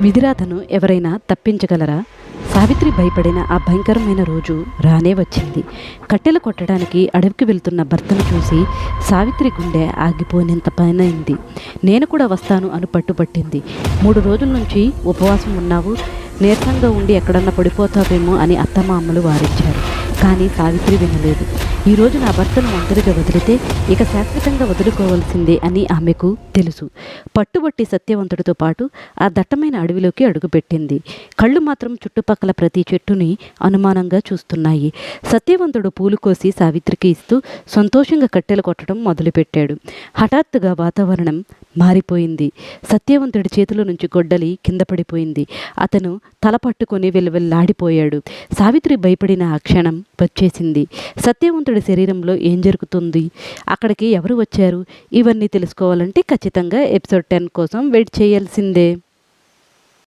విధిరాతను ఎవరైనా తప్పించగలరా? సావిత్రి భయపడిన ఆ భయంకరమైన రోజు రానే వచ్చింది. కట్టెలు కొట్టడానికి అడవికి వెళ్తున్న భర్తను చూసి సావిత్రి గుండె ఆగిపోయినంత పనైంది. నేను కూడా వస్తాను అని పట్టుపట్టింది. 3 రోజుల నుంచి ఉపవాసం ఉన్నావు, నీరసంగా ఉండి ఎక్కడన్నా పడిపోతావేమో అని అత్తమామలు వారించారు. కానీ సావిత్రి వినలేదు. ఈరోజు నా భర్తను ఒంటరిగా వదిలితే ఇక శాశ్వతంగా వదులుకోవాల్సిందే అని ఆమెకు తెలుసు. పట్టుబట్టి సత్యవంతుడితో పాటు ఆ దట్టమైన అడవిలోకి అడుగుపెట్టింది. కళ్ళు మాత్రం చుట్టుపక్కల ప్రతి చెట్టుని అనుమానంగా చూస్తున్నాయి. సత్యవంతుడు పూలు కోసి సావిత్రికి ఇస్తూ సంతోషంగా కట్టెలు కొట్టడం మొదలుపెట్టాడు. హఠాత్తుగా వాతావరణం మారిపోయింది. సత్యవంతుడి చేతిలో నుంచి గొడ్డలి కింద పడిపోయింది. అతను తల పట్టుకొని వెల్వెల్లాడిపోయాడు. సావిత్రి భయపడిన ఆ క్షణం వచ్చేసింది. సత్యవంతుడి శరీరంలో ఏం జరుగుతుంది, అక్కడికి ఎవరు వచ్చారు, ఇవన్నీ తెలుసుకోవాలంటే ఖచ్చితంగా ఎపిసోడ్ 10 కోసం వెయిట్ చేయాల్సిందే.